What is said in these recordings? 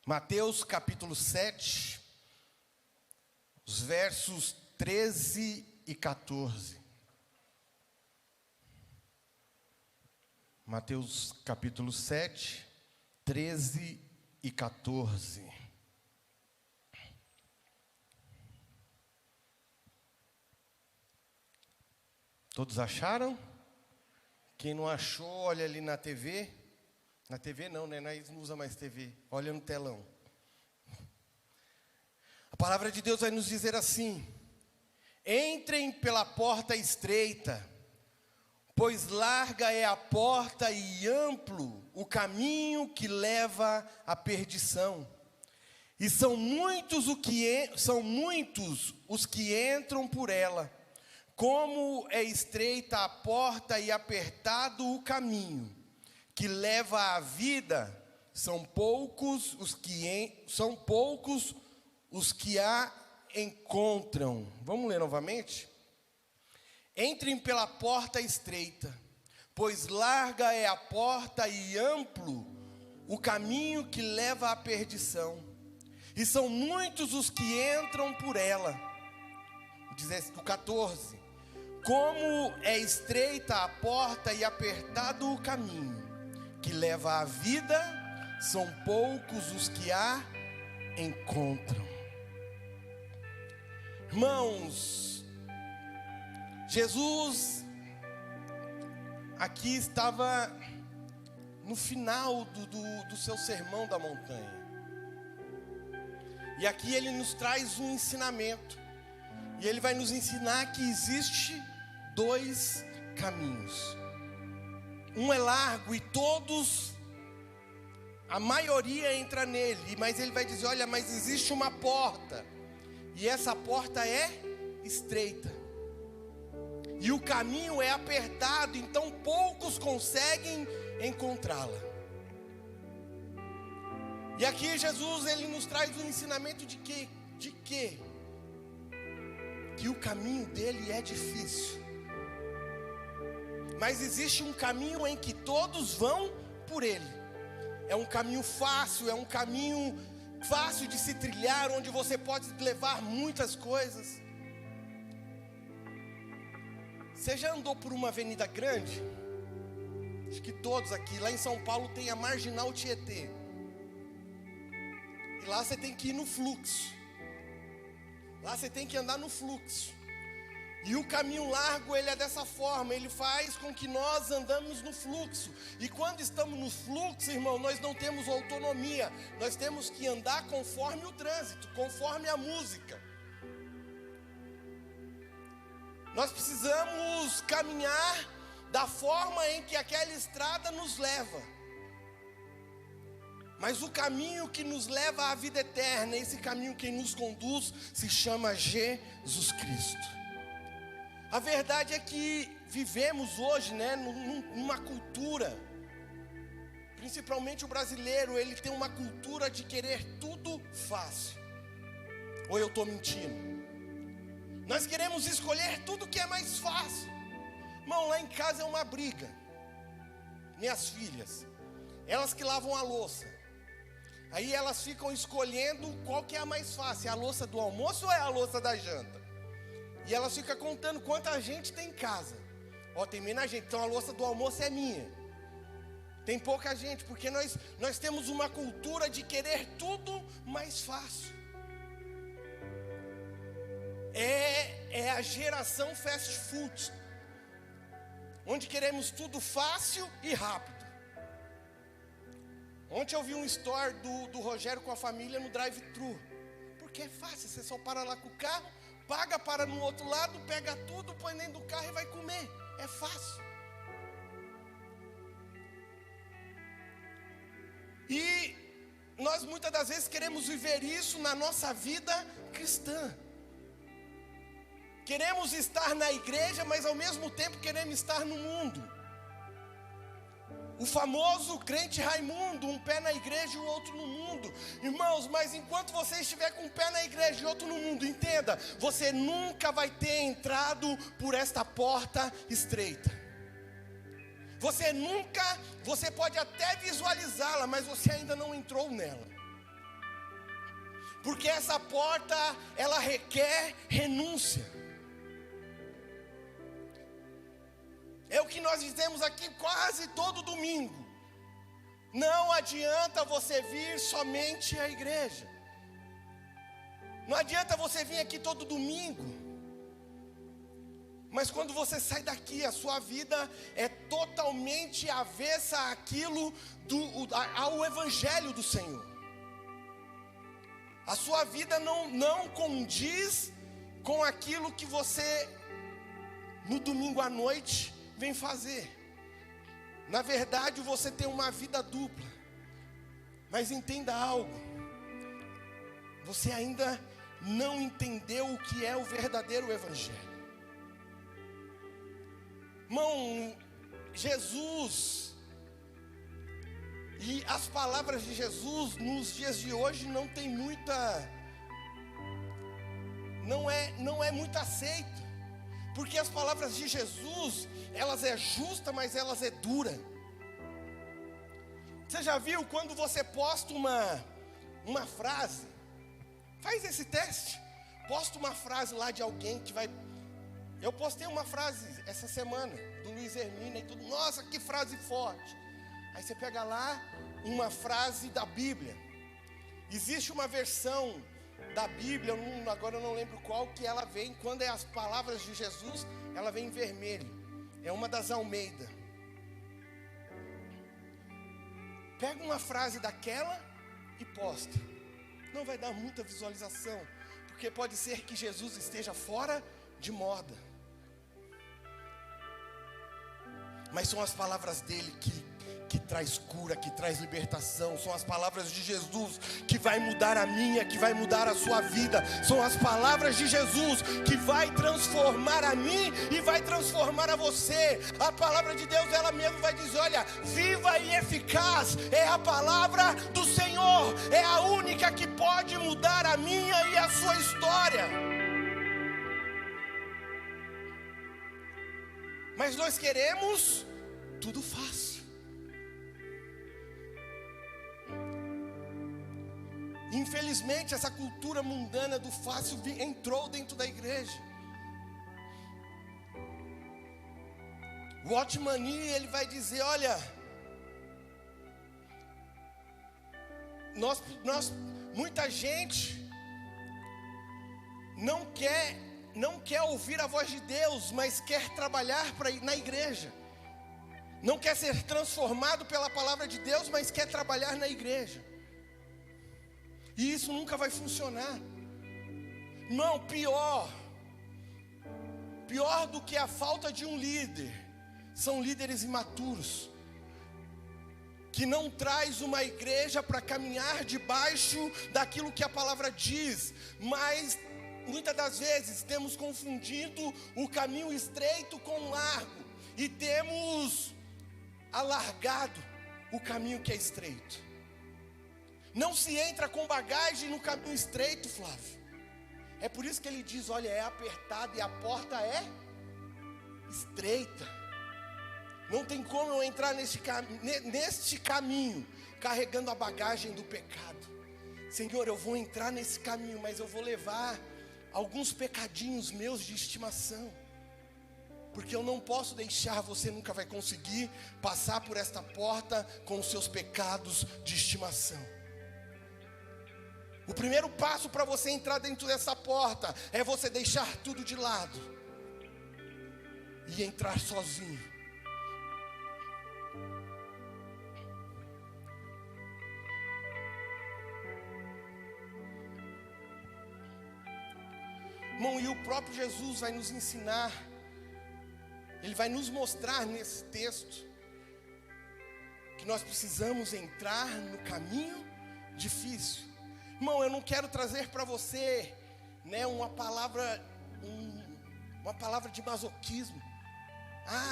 Mateus capítulo 7, os versos 13 e 14. Mateus capítulo 7, 13 e 14. Todos acharam? Quem não achou, olha ali na TV. Na TV não, né? Nós não usa mais TV. Olha no telão. A palavra de Deus vai nos dizer assim: entrem pela porta estreita, pois larga é a porta e amplo o caminho que leva à perdição. E são muitos os que entram por ela. Como é estreita a porta e apertado o caminho que leva à vida, são poucos os que a encontram. Vamos ler novamente? Entrem pela porta estreita, pois larga é a porta e amplo o caminho que leva à perdição. E são muitos os que entram por ela. O 14. Como é estreita a porta e apertado o caminho que leva à vida, são poucos os que a encontram. Irmãos, Jesus aqui estava no final do seu sermão da montanha. E aqui ele nos traz um ensinamento. E ele vai nos ensinar que existe dois caminhos. Um é largo e a maioria entra nele. Mas ele vai dizer, olha, mas existe uma porta. E essa porta é estreita. E o caminho é apertado, então poucos conseguem encontrá-la. E aqui Jesus, ele nos traz um ensinamento de quê? Que o caminho dele é difícil. Mas existe um caminho em que todos vão por ele. É um caminho fácil, é um caminho fácil de se trilhar, onde você pode levar muitas coisas. Você já andou por uma avenida grande? Acho que todos aqui. Lá em São Paulo tem a Marginal Tietê. E lá você tem que ir no fluxo. Lá você tem que andar no fluxo. E o caminho largo, ele é dessa forma. Ele faz com que nós andamos no fluxo. E quando estamos no fluxo, irmão, nós não temos autonomia. Nós temos que andar conforme o trânsito, conforme a música. Nós precisamos caminhar da forma em que aquela estrada nos leva. Mas o caminho que nos leva à vida eterna, esse caminho que nos conduz, se chama Jesus Cristo. A verdade é que vivemos hoje, né, numa cultura, principalmente o brasileiro, ele tem uma cultura de querer tudo fácil. Ou eu estou mentindo? Nós queremos escolher tudo que é mais fácil. Irmão, lá em casa é uma briga. Minhas filhas, elas que lavam a louça. Aí elas ficam escolhendo qual que é a mais fácil, a louça do almoço ou é a louça da janta? E elas ficam contando quanta gente tem em casa. Ó, tem menos gente, então a louça do almoço é minha. Tem pouca gente, porque nós temos uma cultura de querer tudo mais fácil. É a geração fast food, onde queremos tudo fácil e rápido. Ontem eu vi um story do Rogério com a família no drive-thru. Porque é fácil, você só para lá com o carro, paga, para no outro lado, pega tudo, põe dentro do carro e vai comer. É fácil. E nós muitas das vezes queremos viver isso na nossa vida cristã. Queremos estar na igreja, mas ao mesmo tempo queremos estar no mundo. O famoso crente Raimundo, um pé na igreja e o outro no mundo. Irmãos, mas enquanto você estiver com um pé na igreja e outro no mundo, entenda, você nunca vai ter entrado por esta porta estreita. Você pode até visualizá-la, mas você ainda não entrou nela. Porque essa porta, ela requer renúncia. É o que nós dizemos aqui quase todo domingo. Não adianta você vir somente à igreja. Não adianta você vir aqui todo domingo. Mas quando você sai daqui, a sua vida é totalmente avessa ao evangelho do Senhor. A sua vida não condiz com aquilo que você, no domingo à noite, vem fazer. Na verdade, você tem uma vida dupla. Mas entenda algo. Você ainda não entendeu o que é o verdadeiro evangelho. Irmão, Jesus e as palavras de Jesus nos dias de hoje não tem não é muito aceito, porque as palavras de Jesus, elas é justa, mas elas é dura. Você já viu quando você posta uma frase? Faz esse teste. Posta uma frase lá de alguém que vai. Eu postei uma frase essa semana do Luiz Hermínio e tudo. Nossa, que frase forte. Aí você pega lá uma frase da Bíblia. Existe uma versão da Bíblia, agora eu não lembro qual, que ela vem, quando é as palavras de Jesus, ela vem em vermelho. É uma das Almeida. Pega uma frase daquela e posta. Não vai dar muita visualização, porque pode ser que Jesus esteja fora de moda. Mas são as palavras dele que traz cura, que traz libertação. São as palavras de Jesus que vai mudar a minha, que vai mudar a sua vida. São as palavras de Jesus que vai transformar a mim e vai transformar a você. A palavra de Deus, ela mesma vai dizer: olha, viva e eficaz é a palavra do Senhor. É a única que pode mudar a minha e a sua história. Mas nós queremos tudo fácil. Infelizmente, essa cultura mundana do fácil entrou dentro da igreja. O Watchman Nee, ele vai dizer: olha, muita gente não quer ouvir a voz de Deus, mas quer trabalhar na igreja. Não quer ser transformado pela palavra de Deus, mas quer trabalhar na igreja. E isso nunca vai funcionar. Não, pior do que a falta de um líder, são líderes imaturos, que não traz uma igreja para caminhar debaixo daquilo que a palavra diz, mas muitas das vezes temos confundido o caminho estreito com o largo, e temos alargado o caminho que é estreito. Não se entra com bagagem no caminho estreito, Flávio. É por isso que ele diz: olha, é apertado e a porta é estreita. Não tem como eu entrar neste caminho carregando a bagagem do pecado. Senhor, eu vou entrar nesse caminho, mas eu vou levar alguns pecadinhos meus de estimação, porque eu não posso deixar, você nunca vai conseguir passar por esta porta com os seus pecados de estimação. O primeiro passo para você entrar dentro dessa porta é você deixar tudo de lado e entrar sozinho. Irmão, e o próprio Jesus vai nos ensinar, ele vai nos mostrar nesse texto que nós precisamos entrar no caminho difícil. Irmão, eu não quero trazer para você, uma palavra de masoquismo,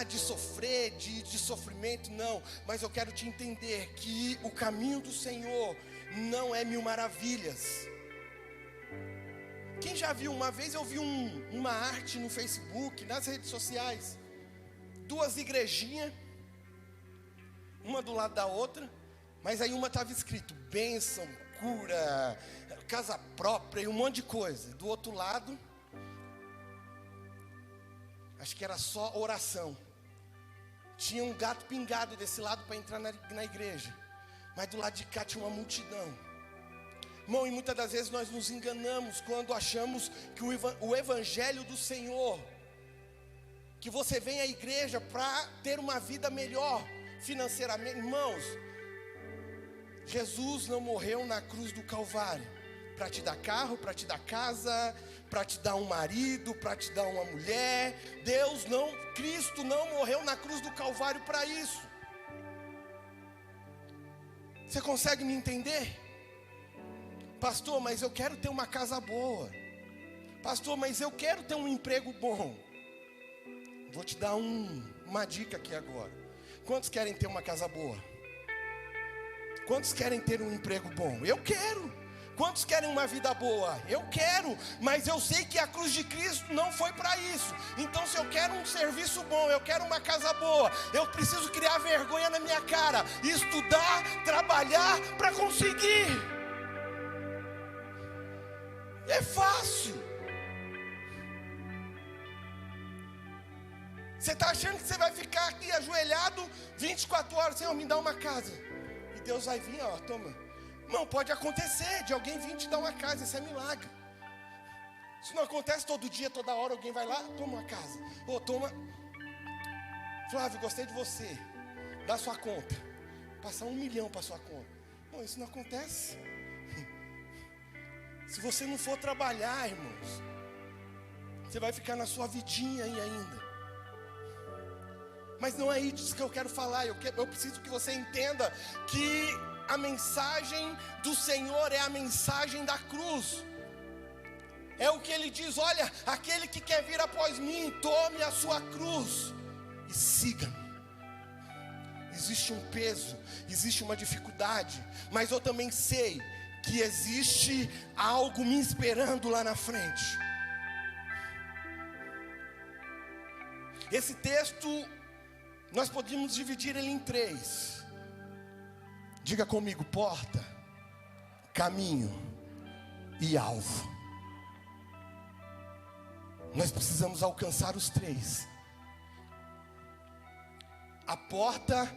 de sofrer, de sofrimento, não. Mas eu quero te entender que o caminho do Senhor não é mil maravilhas. Quem já viu? Uma vez eu vi uma arte no Facebook, nas redes sociais, duas igrejinhas, uma do lado da outra, mas aí uma estava escrito bênção, cura, casa própria e um monte de coisa. Do outro lado, acho que era só oração. Tinha um gato pingado desse lado para entrar na igreja, mas do lado de cá tinha uma multidão. Irmão, e muitas das vezes nós nos enganamos quando achamos que o evangelho do Senhor, que você vem à igreja para ter uma vida melhor financeiramente. Irmãos, Jesus não morreu na cruz do Calvário para te dar carro, para te dar casa, para te dar um marido, para te dar uma mulher. Cristo não morreu na cruz do Calvário para isso. Você consegue me entender? Pastor, mas eu quero ter uma casa boa. Pastor, mas eu quero ter um emprego bom. Vou te dar uma dica aqui agora. Quantos querem ter uma casa boa? Quantos querem ter um emprego bom? Eu quero. Quantos querem uma vida boa? Eu quero. Mas eu sei que a cruz de Cristo não foi para isso. Então, se eu quero um serviço bom, eu quero uma casa boa, eu preciso criar vergonha na minha cara, estudar, trabalhar para conseguir. É fácil. Você está achando que você vai ficar aqui ajoelhado 24 horas, Senhor, me dá uma casa. E Deus vai vir, ó, toma. Não, pode acontecer de alguém vir te dar uma casa, isso é milagre. Isso não acontece todo dia, toda hora, alguém vai lá, toma uma casa. Ô, toma. Flávio, gostei de você. Dá sua conta. Passar 1 milhão para sua conta. Bom, isso não acontece. Se você não for trabalhar, irmãos, você vai ficar na sua vidinha aí ainda. Mas não é isso que eu quero falar. Eu preciso que você entenda que a mensagem do Senhor é a mensagem da cruz. É o que Ele diz: olha, aquele que quer vir após mim, tome a sua cruz e siga-me. Existe um peso, existe uma dificuldade, mas eu também sei que existe algo me esperando lá na frente. Esse texto, nós podemos dividir ele em 3. Diga comigo: porta, caminho e alvo. Nós precisamos alcançar os 3. A porta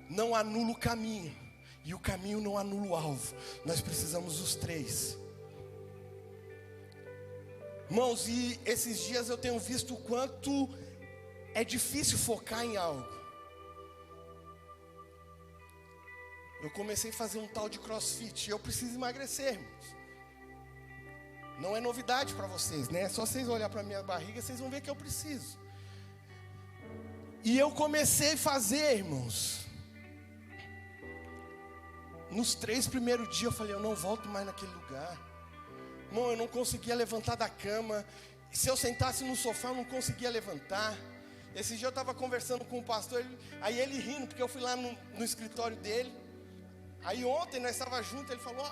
não anula o caminho, e o caminho não anula o alvo. Nós precisamos dos 3. Irmãos, e esses dias eu tenho visto o quanto é difícil focar em algo. Eu comecei a fazer um tal de crossfit, e eu preciso emagrecer, irmãos. Não é novidade para vocês, né? É só vocês olharem para a minha barriga, vocês vão ver que eu preciso. E eu comecei a fazer, irmãos. Nos 3 primeiros dias eu falei: eu não volto mais naquele lugar. Irmão, eu não conseguia levantar da cama. Se eu sentasse no sofá, eu não conseguia levantar. Esse dia eu estava conversando com o pastor, aí ele rindo, porque eu fui lá no escritório dele. Aí ontem nós estávamos juntos, ele falou: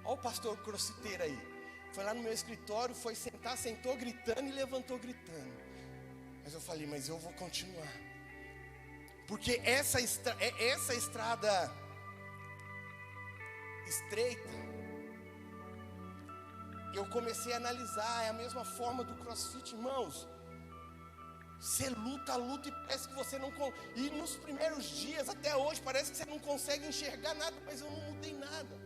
ó o pastor crossfiteiro aí. Foi lá no meu escritório, foi sentar, sentou gritando e levantou gritando. Mas eu falei: mas eu vou continuar. Porque essa estrada estreita, eu comecei a analisar, é a mesma forma do crossfit, irmãos. Você luta e parece que você não... E nos primeiros dias, até hoje, parece que você não consegue enxergar nada, mas eu não mudei nada.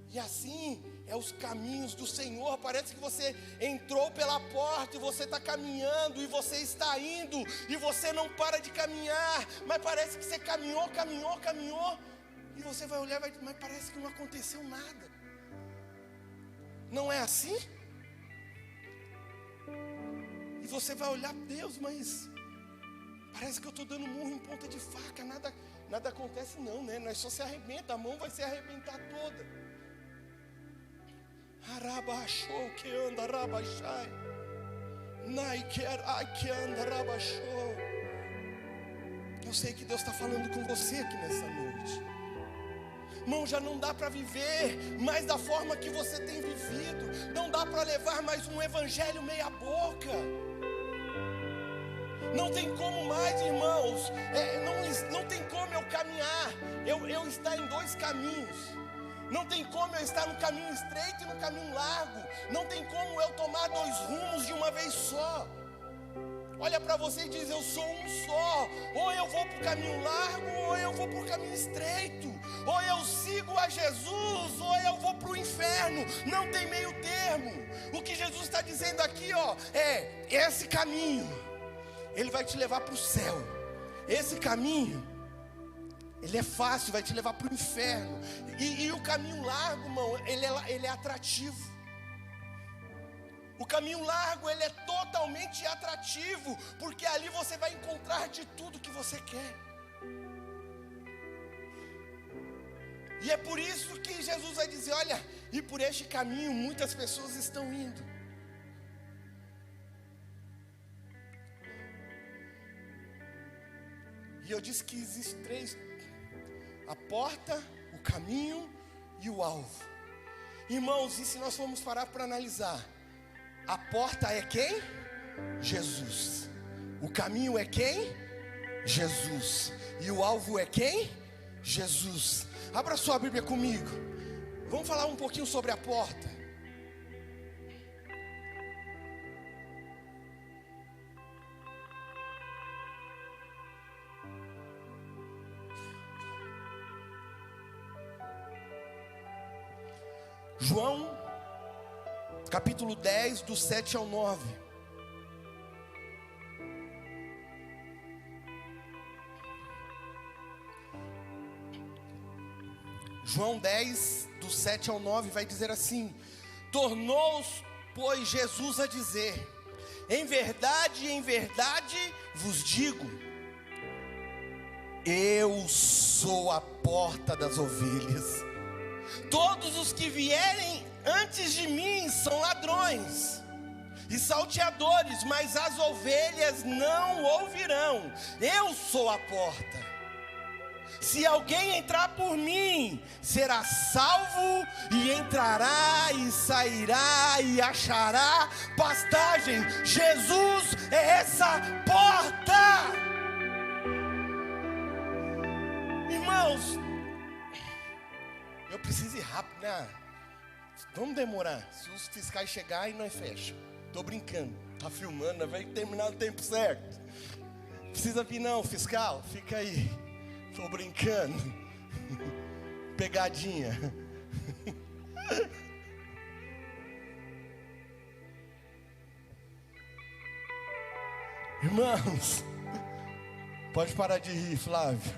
E assim é os caminhos do Senhor. Parece que você entrou pela porta e você está caminhando, e você está indo, e você não para de caminhar. Mas parece que você caminhou, e você vai olhar, mas parece que não aconteceu nada. Não é assim? E você vai olhar: Deus, mas parece que eu estou dando murro em ponta de faca, nada acontece não, né? Nós só se arrebenta, a mão vai se arrebentar toda. Arabachou que anda, arabachai. Naiker, ai que anda, arabachou. Eu sei que Deus está falando com você aqui nessa noite. Irmão, já não dá para viver mais da forma que você tem vivido. Não dá para levar mais um evangelho meia boca. Não tem como mais, irmãos. Não tem como eu caminhar, eu estar em 2 caminhos. Não tem como eu estar no caminho estreito e no caminho largo. Não tem como eu tomar 2 rumos de uma vez só. Olha para você e diz: eu sou um só. Ou eu vou para o caminho largo, ou eu vou para o caminho estreito. Ou eu sigo a Jesus, ou eu vou para o inferno. Não tem meio termo. O que Jesus está dizendo aqui, é esse caminho, ele vai te levar para o céu. Esse caminho, ele é fácil, vai te levar para o inferno. E o caminho largo, irmão, ele é atrativo. O caminho largo, ele é totalmente atrativo, porque ali você vai encontrar de tudo que você quer. E é por isso que Jesus vai dizer: olha, e por este caminho muitas pessoas estão indo. E eu disse que existem 3: a porta, o caminho e o alvo. Irmãos, e se nós formos parar para analisar, a porta é quem? Jesus. O caminho é quem? Jesus. E o alvo é quem? Jesus. Abra sua Bíblia comigo. Vamos falar um pouquinho sobre a porta. João, capítulo 10, do 7 ao 9. João 10, do 7 ao 9, vai dizer assim: tornou-os, pois, Jesus a dizer: em verdade vos digo, eu sou a porta das ovelhas. Todos os que vierem antes de mim são ladrões e salteadores, mas as ovelhas não ouvirão. Eu sou a porta. Se alguém entrar por mim, será salvo, e entrará e sairá e achará pastagem. Jesus é essa porta. Irmãos, eu preciso ir rápido, né? Vamos demorar. Se os fiscais chegarem, nós fechamos. Tô brincando. Tá filmando, vai terminar no tempo certo. Precisa vir não, fiscal. Fica aí. Tô brincando. Pegadinha. Irmãos, pode parar de rir, Flávio.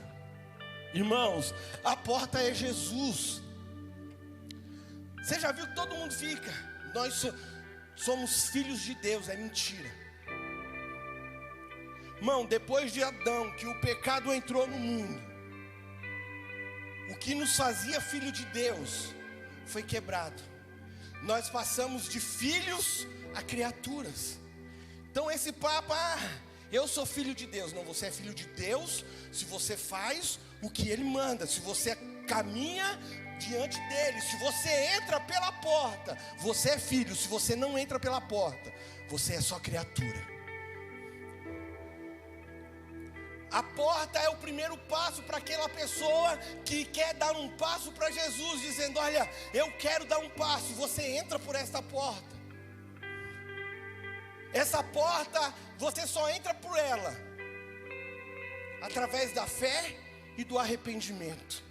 Irmãos, a porta é Jesus. Você já viu que todo mundo fica: nós somos filhos de Deus? É mentira. Irmão, depois de Adão, que o pecado entrou no mundo, o que nos fazia filho de Deus foi quebrado. Nós passamos de filhos a criaturas. Então esse papo: eu sou filho de Deus. Não, você é filho de Deus se você faz o que Ele manda, se você caminha diante dEle, se você entra pela porta, você é filho. Se você não entra pela porta, você é só criatura. A porta é o primeiro passo para aquela pessoa que quer dar um passo para Jesus, dizendo: olha, eu quero dar um passo. Você entra por esta porta. Essa porta, você só entra por ela através da fé e do arrependimento.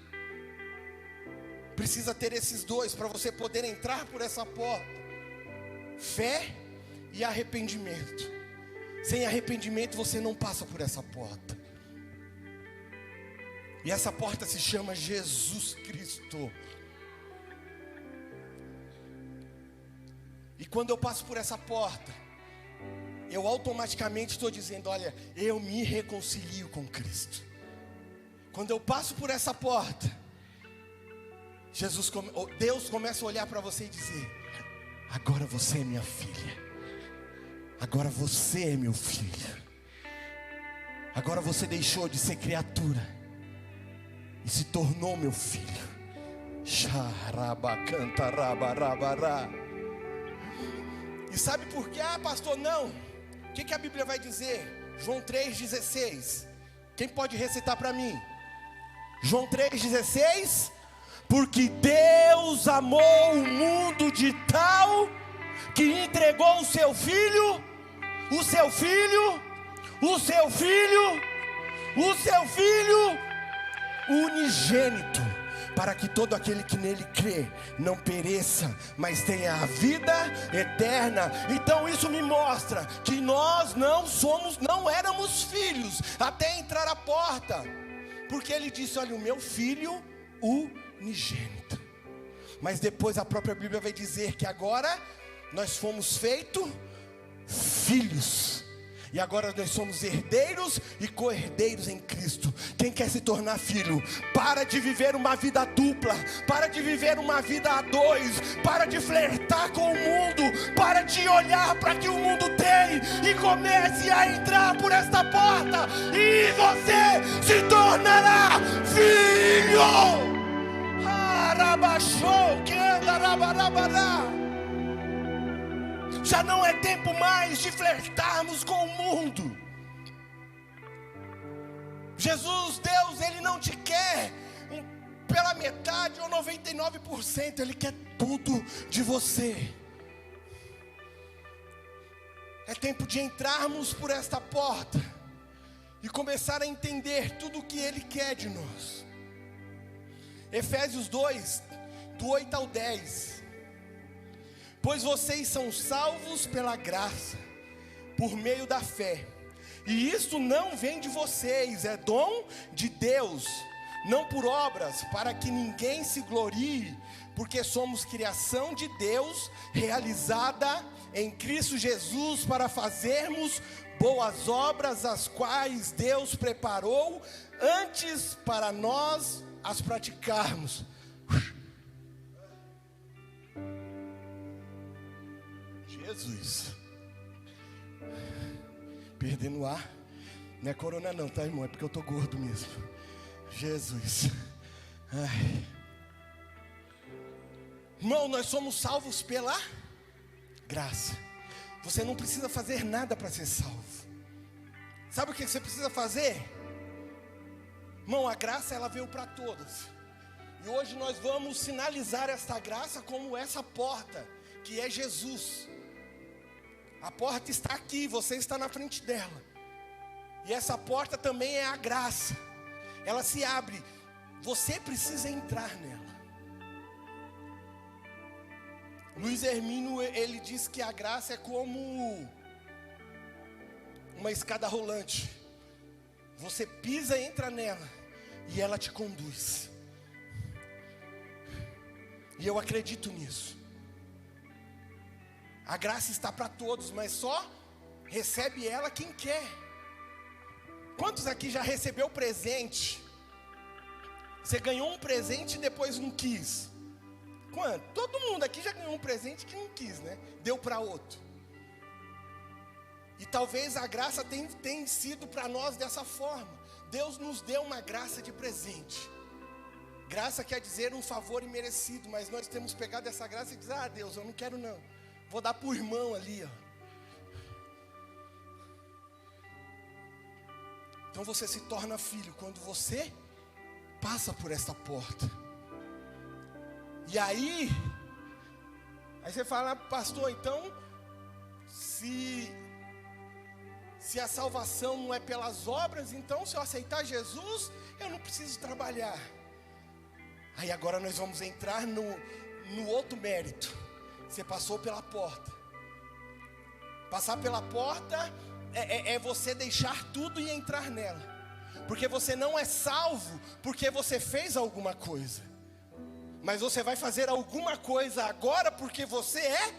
Precisa ter esses dois para você poder entrar por essa porta: fé e arrependimento. Sem arrependimento você não passa por essa porta. E essa porta se chama Jesus Cristo. E quando eu passo por essa porta, eu automaticamente estou dizendo: olha, eu me reconcilio com Cristo. Quando eu passo por essa porta, Deus começa a olhar para você e dizer: agora você é minha filha. Agora você é meu filho. Agora você deixou de ser criatura e se tornou meu filho. Xarabacantarabarabara. E sabe por quê? Pastor, não. O que a Bíblia vai dizer? João 3,16. Quem pode recitar para mim? João 3,16. Porque Deus Deus amou o mundo de tal que entregou o seu filho unigênito, para que todo aquele que nele crê não pereça, mas tenha a vida eterna. Então isso me mostra que nós não éramos filhos até entrar à porta, porque ele disse: olha, o meu filho unigênito. Mas depois a própria Bíblia vai dizer que agora nós fomos feitos filhos, e agora nós somos herdeiros e co-herdeiros em Cristo. Quem quer se tornar filho, para de viver uma vida dupla, para de viver uma vida a dois, para de flertar com o mundo, para de olhar para o que o mundo tem, e comece a entrar por esta porta, e você se tornará filho. Já não é tempo mais de flertarmos com o mundo. Jesus, Deus, Ele não te quer pela metade ou 99%, Ele quer tudo de você. É tempo de entrarmos por esta porta e começar a entender tudo o que Ele quer de nós. Efésios 2, do 8 ao 10. Pois vocês são salvos pela graça, por meio da fé. E isso não vem de vocês, é dom de Deus, não por obras, para que ninguém se glorie, porque somos criação de Deus, realizada em Cristo Jesus, para fazermos boas obras, as quais Deus preparou antes para nós as praticarmos. Jesus, perdendo o ar, não é corona não, tá, irmão? É porque eu tô gordo mesmo. Jesus. Ai. Irmão, nós somos salvos pela graça. Você não precisa fazer nada para ser salvo. Sabe o que você precisa fazer? Irmão, a graça ela veio para todos. E hoje nós vamos sinalizar esta graça como essa porta, que é Jesus. A porta está aqui, você está na frente dela. E essa porta também é a graça. Ela se abre, você precisa entrar nela. Luiz Hermínio, ele diz que a graça é como uma escada rolante. Você pisa, entra nela, e ela te conduz. E eu acredito nisso. A graça está para todos, mas só recebe ela quem quer. Quantos aqui já recebeu presente? Você ganhou um presente e depois não quis? Quanto? Todo mundo aqui já ganhou um presente que não quis, né? Deu para outro. E talvez a graça tenha sido para nós dessa forma. Deus nos deu uma graça de presente. Graça quer dizer um favor imerecido, mas nós temos pegado essa graça e dizer: ah, Deus, eu não quero não. Vou dar para o irmão ali, ó. Então você se torna filho quando você passa por esta porta. E aí você fala: pastor, então se a salvação não é pelas obras, então se eu aceitar Jesus, eu não preciso trabalhar. Aí agora nós vamos entrar no outro mérito. Você passou pela porta. Passar pela porta é você deixar tudo e entrar nela. Porque você não é salvo porque você fez alguma coisa, mas você vai fazer alguma coisa agora porque você é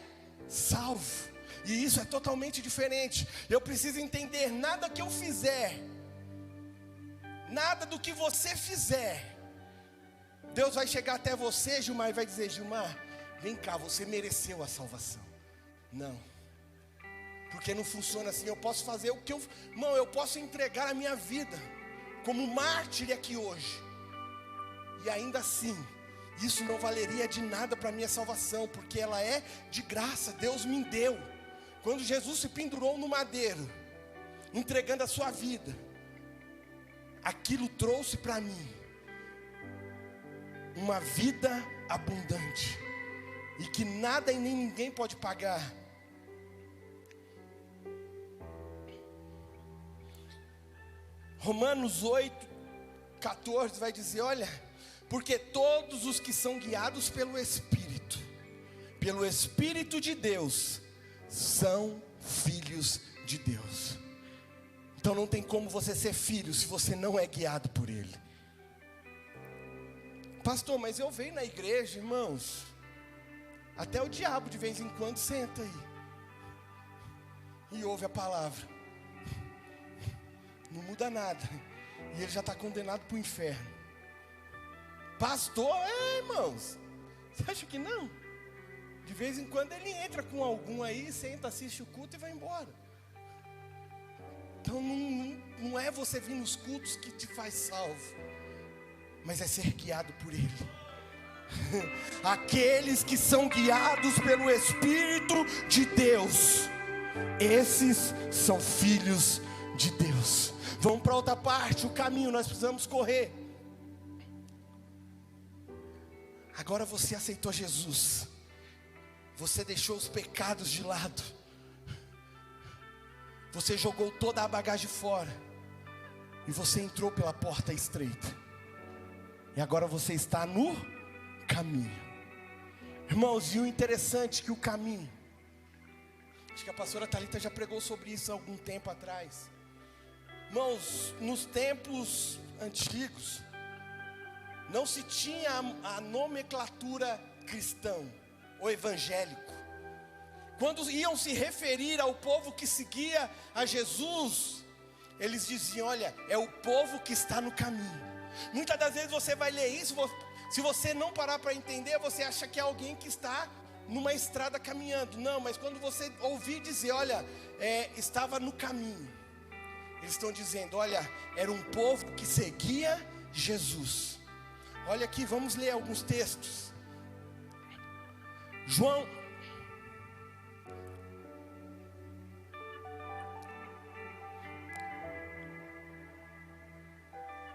salvo. E isso é totalmente diferente. Eu preciso entender: nada que eu fizer, nada do que você fizer, Deus vai chegar até você, Gilmar, e vai dizer: Gilmar, vem cá, você mereceu a salvação. Não, porque não funciona assim. Eu posso fazer o que eu posso entregar a minha vida como mártir aqui hoje, e ainda assim isso não valeria de nada para a minha salvação, porque ela é de graça, Deus me deu. Quando Jesus se pendurou no madeiro, entregando a sua vida, aquilo trouxe para mim uma vida abundante e que nada e nem ninguém pode pagar. Romanos 8:14 vai dizer, olha, porque todos os que são guiados pelo Espírito de Deus, são filhos de Deus. Então não tem como você ser filho se você não é guiado por Ele. Pastor, mas eu venho na igreja, irmãos, até o diabo de vez em quando senta aí e ouve a palavra, não muda nada, e ele já está condenado para o inferno. Pastor, irmãos, você acha que não? De vez em quando ele entra com algum aí, senta, assiste o culto e vai embora. Então não é você vir nos cultos que te faz salvo, mas é ser guiado por Ele. Aqueles que são guiados pelo Espírito de Deus, esses são filhos de Deus. Vamos para outra parte, o caminho, nós precisamos correr. Agora você aceitou Jesus, você deixou os pecados de lado, você jogou toda a bagagem fora, e você entrou pela porta estreita, e agora você está no caminho. Irmãos, e o interessante é que o caminho, acho que a pastora Thalita já pregou sobre isso há algum tempo atrás. Irmãos, nos tempos antigos, não se tinha a nomenclatura cristão ou evangélico. Quando iam se referir ao povo que seguia a Jesus, eles diziam, olha, é o povo que está no caminho. Muitas das vezes você vai ler isso, se você não parar para entender, você acha que é alguém que está numa estrada caminhando. Não, mas quando você ouvir dizer, olha, estava no caminho, eles estão dizendo, olha, era um povo que seguia Jesus. Olha aqui, vamos ler alguns textos.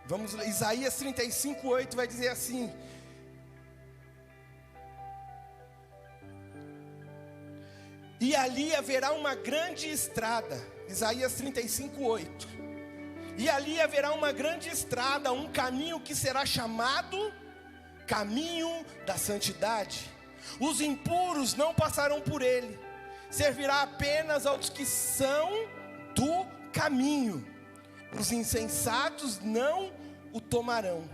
Vamos ler, Isaías 35:8 vai dizer assim: e ali haverá uma grande estrada. Isaías 35:8. E ali haverá uma grande estrada, um caminho que será chamado caminho da santidade. Os impuros não passarão por ele, servirá apenas aos que são do caminho. Os insensatos não o tomarão.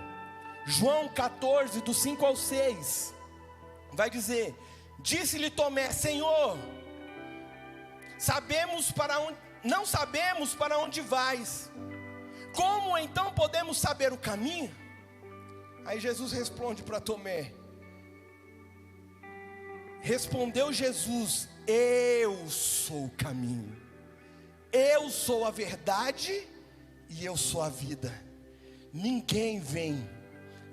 João 14, do 5 ao 6, vai dizer: disse-lhe Tomé, Senhor, não sabemos para onde vais, como então podemos saber o caminho? Aí Jesus responde para Tomé. Respondeu Jesus: eu sou o caminho, eu sou a verdade e eu sou a vida. Ninguém vem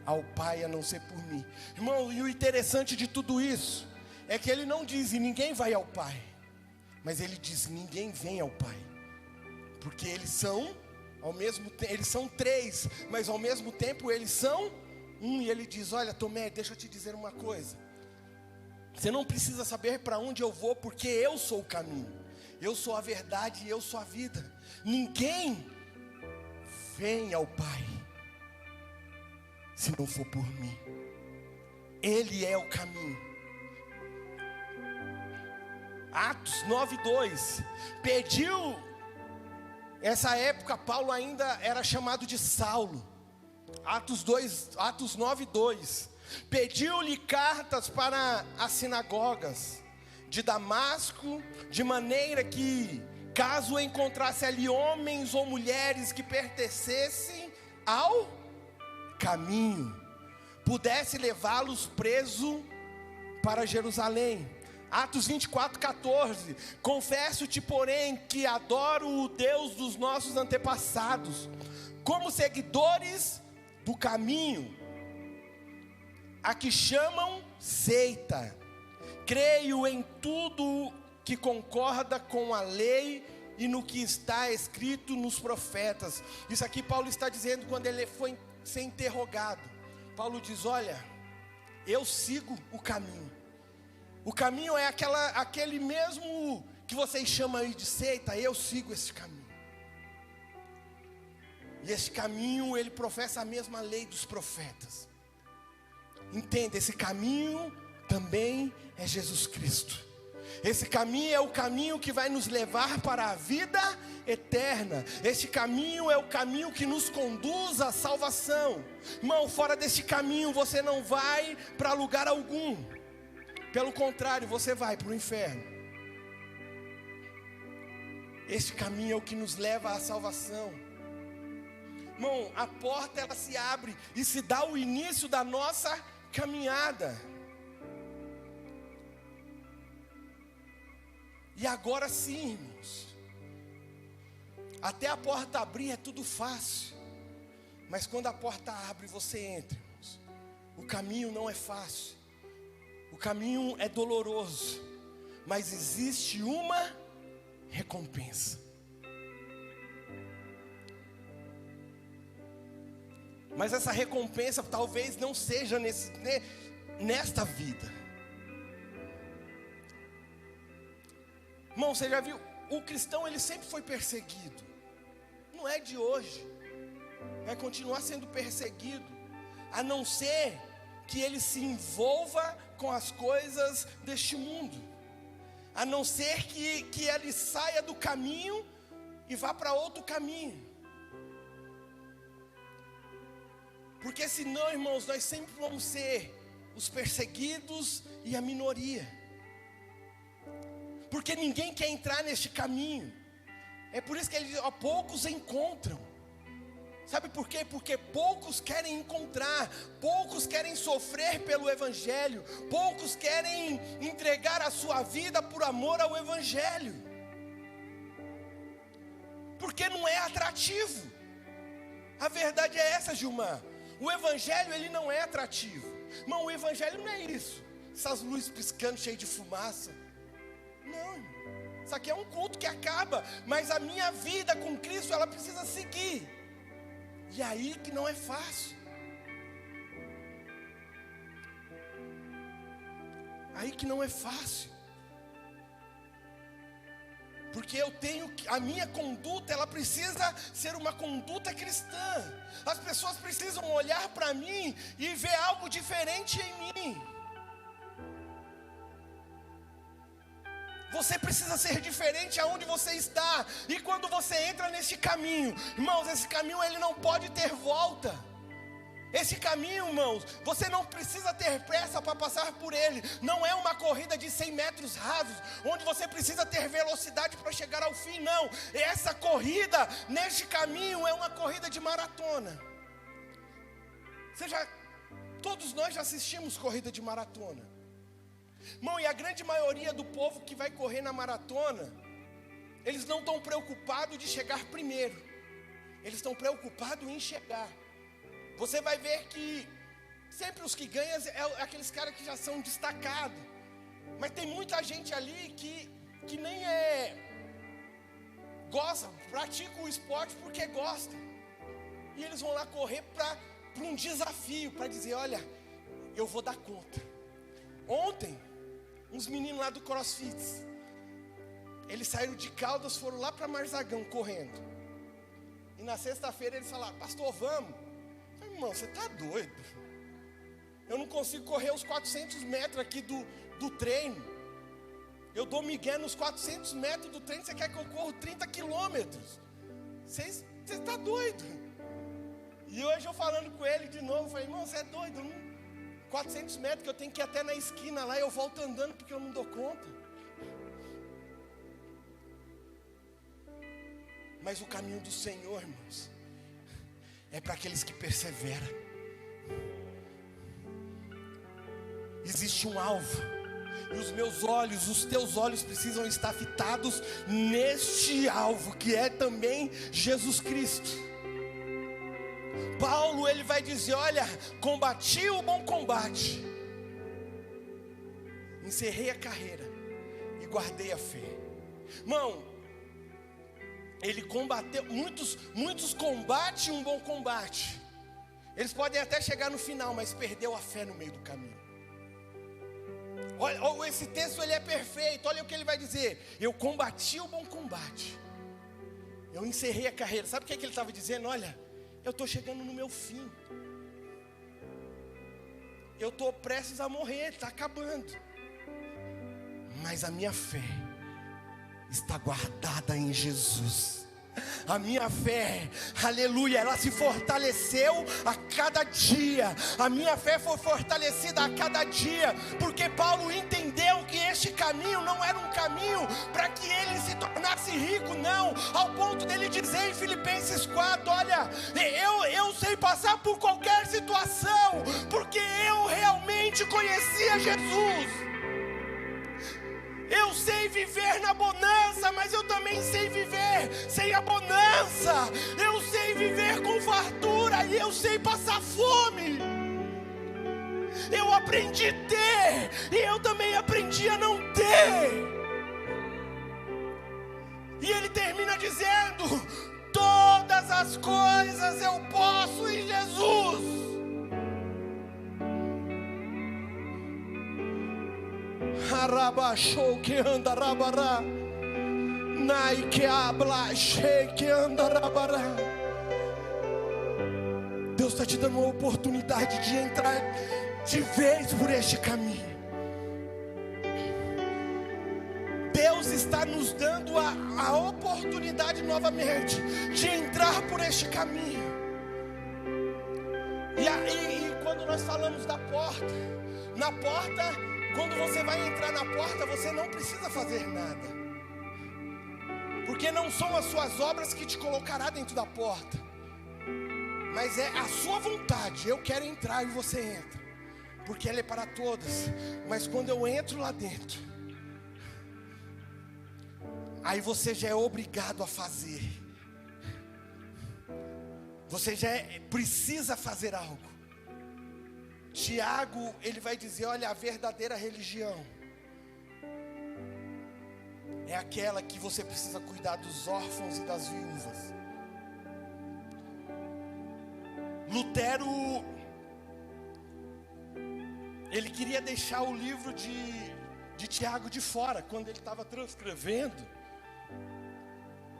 ao Pai a não ser por mim. Irmão, e o interessante de tudo isso é que ele não diz ninguém vai ao Pai, mas ele diz ninguém vem ao Pai, porque eles são ao mesmo tempo, eles são três, mas ao mesmo tempo eles são um. E ele diz: olha Tomé, deixa eu te dizer uma coisa, você não precisa saber para onde eu vou, porque eu sou o caminho, eu sou a verdade e eu sou a vida. Ninguém vem ao Pai se não for por mim. Ele é o caminho. Atos 9:2. Pediu, essa época Paulo ainda era chamado de Saulo. Atos 9:2. Pediu-lhe cartas para as sinagogas de Damasco, de maneira que, caso encontrasse ali homens ou mulheres que pertencessem ao caminho, pudesse levá-los preso para Jerusalém. Atos 24:14. Confesso-te, porém, que adoro o Deus dos nossos antepassados, como seguidores do caminho, a que chamam seita. Creio em tudo que concorda com a lei e no que está escrito nos profetas. Isso aqui Paulo está dizendo quando ele foi ser interrogado. Paulo diz: olha, eu sigo o caminho. O caminho é aquele mesmo que vocês chamam aí de seita, eu sigo esse caminho. E esse caminho, ele professa a mesma lei dos profetas. Entenda, esse caminho também é Jesus Cristo. Esse caminho é o caminho que vai nos levar para a vida eterna. Esse caminho é o caminho que nos conduz à salvação. Irmão, fora desse caminho você não vai para lugar algum. Pelo contrário, você vai para o inferno. Esse caminho é o que nos leva à salvação. Irmão, a porta ela se abre e se dá o início da nossa caminhada. E agora sim, irmãos, até a porta abrir é tudo fácil, mas quando a porta abre você entra, irmãos. O caminho não é fácil, o caminho é doloroso, mas existe uma recompensa. Mas essa recompensa talvez não seja nesta vida. Irmão, você já viu? O cristão ele sempre foi perseguido. Não é de hoje. Vai continuar sendo perseguido. A não ser que ele se envolva com as coisas deste mundo. A não ser que ele saia do caminho e vá para outro caminho. Porque senão, irmãos, nós sempre vamos ser os perseguidos e a minoria. Porque ninguém quer entrar neste caminho. É por isso que ele diz, poucos encontram. Sabe por quê? Porque poucos querem encontrar, poucos querem sofrer pelo Evangelho, poucos querem entregar a sua vida por amor ao Evangelho. Porque não é atrativo. A verdade é essa, Gilmar. O Evangelho ele não é atrativo. Irmão, o Evangelho não é isso. Essas luzes piscando cheias de fumaça. Não, irmão. Isso aqui é um culto que acaba. Mas a minha vida com Cristo ela precisa seguir. E aí que não é fácil. Aí que não é fácil. Porque eu tenho, a minha conduta, ela precisa ser uma conduta cristã. As pessoas precisam olhar para mim e ver algo diferente em mim. Você precisa ser diferente aonde você está. E quando você entra nesse caminho, irmãos, esse caminho ele não pode ter volta. Esse caminho, irmãos, você não precisa ter pressa para passar por ele. Não é uma corrida de 100 metros rasos, onde você precisa ter velocidade para chegar ao fim, não. Essa corrida, neste caminho, é uma corrida de maratona. Todos nós já assistimos corrida de maratona. Irmão, e a grande maioria do povo que vai correr na maratona, eles não estão preocupados de chegar primeiro. Eles estão preocupados em chegar. Você vai ver que sempre os que ganham é aqueles caras que já são destacados. Mas tem muita gente ali que nem gosta, pratica o esporte porque gosta. E eles vão lá correr para um desafio, para dizer, olha, eu vou dar conta. Ontem, uns meninos lá do CrossFit, eles saíram de Caldas, foram lá para Marzagão correndo. E na sexta-feira eles falaram, pastor, vamos. Eu falei, irmão, você está doido? Eu não consigo correr os 400 metros aqui do treino. Eu dou migué nos 400 metros do treino, você quer que eu corra 30 quilômetros? Você está doido? E hoje eu falando com ele de novo, eu falei, irmão, você é doido? 400 metros que eu tenho que ir até na esquina lá, eu volto andando porque eu não dou conta. Mas o caminho do Senhor, irmãos, é para aqueles que perseveram. Existe um alvo, e os meus olhos, os teus olhos precisam estar fitados neste alvo, que é também Jesus Cristo. Paulo, ele vai dizer, olha, combati o bom combate, encerrei a carreira e guardei a fé. Irmão, ele combateu, muitos combatem um bom combate. Eles podem até chegar no final, mas perdeu a fé no meio do caminho. Olha, esse texto ele é perfeito. Olha o que ele vai dizer: eu combati o bom combate, eu encerrei a carreira. Sabe o que ele estava dizendo? Olha, eu estou chegando no meu fim, eu estou prestes a morrer, está acabando, mas a minha fé está guardada em Jesus. A minha fé, aleluia, ela se fortaleceu a cada dia. A minha fé foi fortalecida a cada dia, porque Paulo entendeu que este caminho não era um caminho para que ele se tornasse rico, não. Ao ponto dele dizer em Filipenses 4, olha, eu sei passar por qualquer situação, porque eu realmente conhecia Jesus. Eu sei viver na bonança, mas eu também sei viver sem a bonança. Eu sei viver com fartura e eu sei passar fome. Eu aprendi a ter e eu também aprendi a não ter. E ele termina dizendo: todas as coisas eu posso em Jesus. Harabashou que anda rabará, nai que habla che que anda rabará. Deus está te dando uma oportunidade de entrar de vez por este caminho. Deus está nos dando a oportunidade novamente de entrar por este caminho. E quando nós falamos da porta, na porta, quando você vai entrar na porta, você não precisa fazer nada, porque não são as suas obras que te colocará dentro da porta, mas é a sua vontade. Eu quero entrar e você entra, porque ela é para todas. Mas quando eu entro lá dentro, aí você já é obrigado a fazer. Você já precisa fazer algo. Tiago, ele vai dizer, olha, a verdadeira religião é aquela que você precisa cuidar dos órfãos e das viúvas. Lutero, ele queria deixar o livro de Tiago de fora, quando ele estava transcrevendo.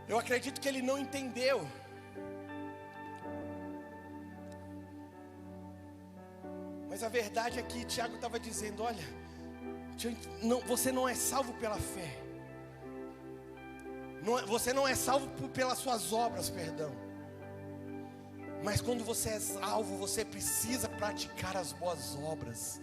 Eu acredito que ele não entendeu. Mas a verdade é que Tiago estava dizendo, olha, você não é salvo pela fé. Você não é salvo pelas suas obras, perdão. Mas quando você é salvo, você precisa praticar as boas obras.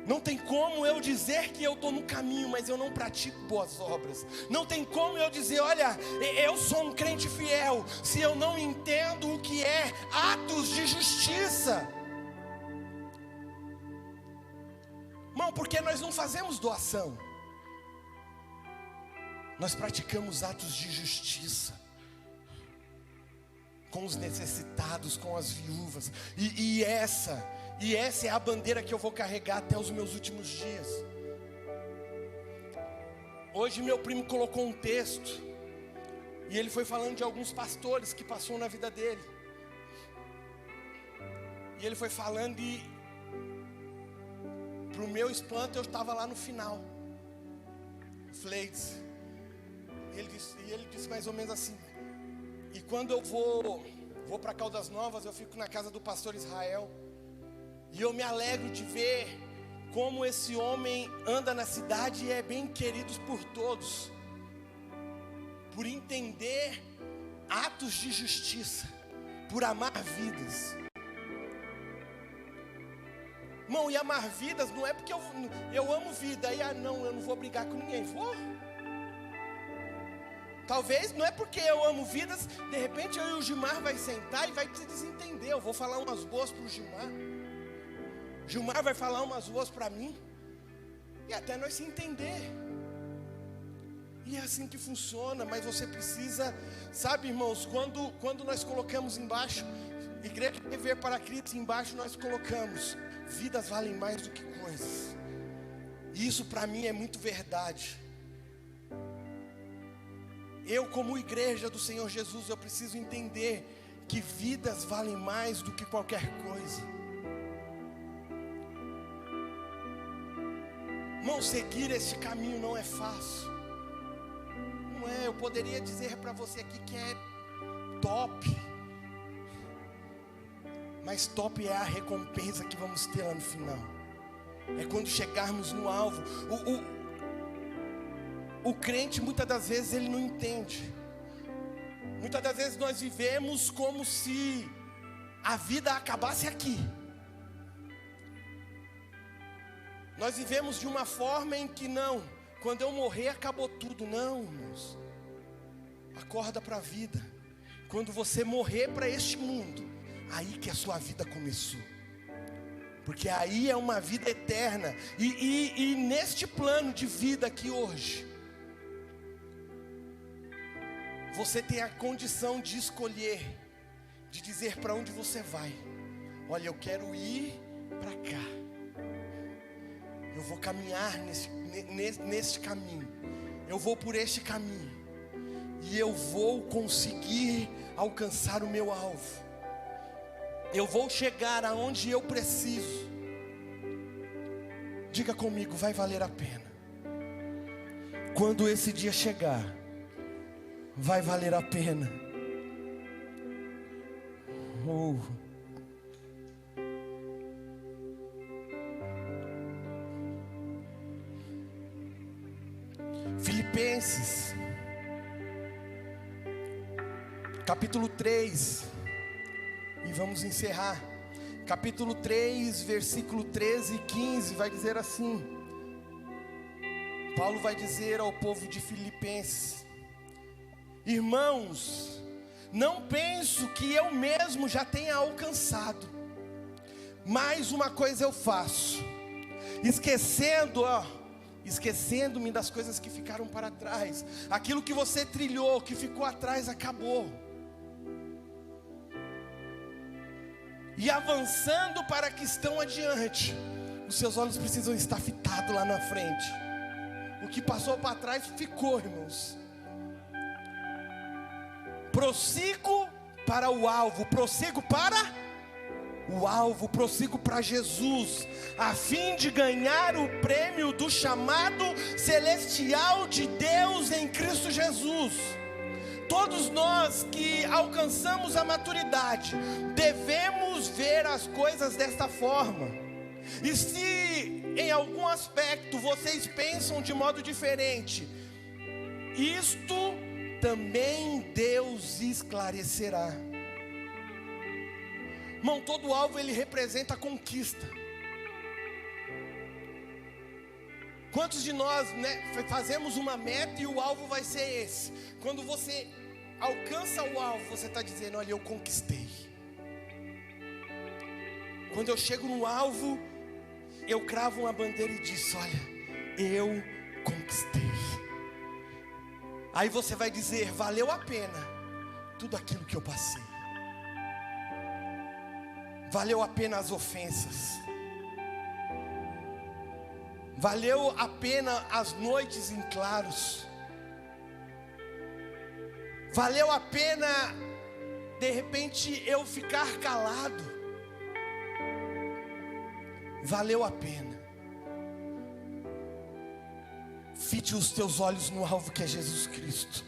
Não tem como eu dizer que eu estou no caminho, mas eu não pratico boas obras. Não tem como eu dizer, olha, eu sou um crente fiel, se eu não entendo o que é atos de justiça. Irmão, porque nós não fazemos doação, nós praticamos atos de justiça com os necessitados, com as viúvas. E essa é a bandeira que eu vou carregar até os meus últimos dias. Hoje meu primo colocou um texto, e ele foi falando de alguns pastores que passou na vida dele. E ele foi falando, e para o meu espanto eu estava lá no final. Fleites. E ele disse mais ou menos assim: e quando eu vou para Caldas Novas, eu fico na casa do pastor Israel. E eu me alegro de ver como esse homem anda na cidade e é bem querido por todos, por entender atos de justiça, por amar vidas. Irmão, e amar vidas não é porque eu amo vida, e não, eu não vou brigar com ninguém, vou. Talvez não é porque eu amo vidas, de repente eu e o Gilmar vai sentar e vai se desentender. Eu vou falar umas boas para o Gilmar vai falar umas boas para mim, e até nós se entender. E é assim que funciona. Mas você precisa, sabe, irmãos, quando nós colocamos embaixo, Igreja Viver para Cristo, embaixo nós colocamos, vidas valem mais do que coisas. E isso para mim é muito verdade. Eu, como igreja do Senhor Jesus, eu preciso entender que vidas valem mais do que qualquer coisa. Irmão, seguir esse caminho não é fácil. Não é, eu poderia dizer para você aqui que é top. Mas top é a recompensa que vamos ter lá no final. É quando chegarmos no alvo. O crente muitas das vezes ele não entende. Muitas das vezes nós vivemos como se a vida acabasse aqui. Nós vivemos de uma forma em que não, quando eu morrer acabou tudo. Não, irmãos. Acorda para a vida. Quando você morrer para este mundo, aí que a sua vida começou. Porque aí é uma vida eterna. E neste plano de vida aqui hoje, você tem a condição de escolher, de dizer para onde você vai. Olha, eu quero ir para cá. Eu vou caminhar neste caminho. Eu vou por este caminho. E eu vou conseguir alcançar o meu alvo. Eu vou chegar aonde eu preciso. Diga comigo, vai valer a pena. Quando esse dia chegar, vai valer a pena. Filipenses, capítulo 3, e vamos encerrar. Capítulo 3, versículo 13 e 15, vai dizer assim. Paulo vai dizer ao povo de Filipenses: irmãos, não penso que eu mesmo já tenha alcançado, mas uma coisa eu faço, esquecendo-me das coisas que ficaram para trás. Aquilo que você trilhou, que ficou atrás, acabou. E avançando para que estão adiante. Os seus olhos precisam estar fitados lá na frente. O que passou para trás ficou, irmãos. Prossigo para o alvo, prossigo para o alvo, prossigo para Jesus, a fim de ganhar o prêmio do chamado celestial de Deus em Cristo Jesus. Todos nós que alcançamos a maturidade, devemos ver as coisas desta forma. E se em algum aspecto vocês pensam de modo diferente, isto também Deus esclarecerá. Irmão, todo alvo ele representa a conquista. Quantos de nós, fazemos uma meta e o alvo vai ser esse? Quando você alcança o alvo, você está dizendo: olha, eu conquistei. Quando eu chego no alvo, eu cravo uma bandeira e diz: olha, eu conquistei. Aí você vai dizer: valeu a pena tudo aquilo que eu passei. Valeu a pena as ofensas. Valeu a pena as noites em claros. Valeu a pena, de repente, eu ficar calado. Valeu a pena. Fite os teus olhos no alvo que é Jesus Cristo.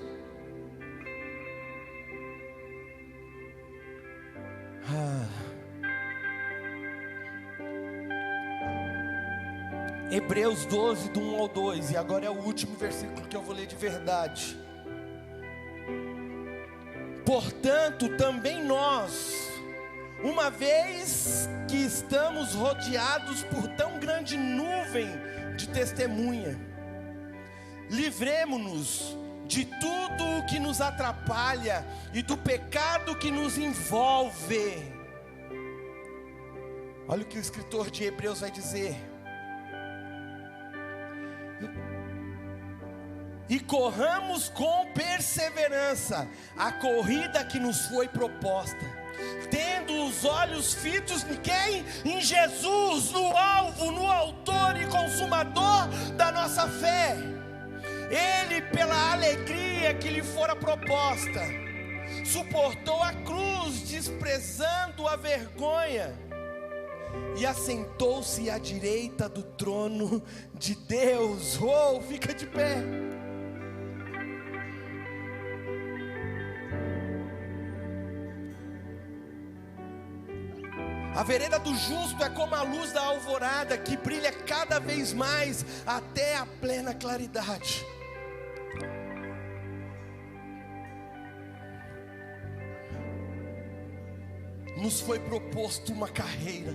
Hebreus 12, do 1 ao 2. E agora é o último versículo que eu vou ler de verdade. Portanto, também nós, uma vez que estamos rodeados por tão grande nuvem de testemunha, livremo-nos de tudo o que nos atrapalha e do pecado que nos envolve. Olha o que o escritor de Hebreus vai dizer: e corramos com perseverança a corrida que nos foi proposta, tendo os olhos fitos em quem? Em Jesus, no alvo, no autor e consumador da nossa fé. Ele, pela alegria que lhe fora proposta, suportou a cruz, desprezando a vergonha, e assentou-se à direita do trono de Deus. Oh, fica de pé. A vereda do justo é como a luz da alvorada, que brilha cada vez mais até a plena claridade. Nos foi proposto uma carreira.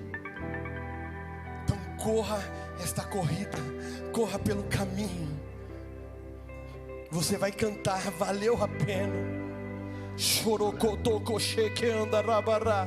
Então corra esta corrida, corra pelo caminho. Você vai cantar, valeu a pena. Chorocotô coxê que anda rabará.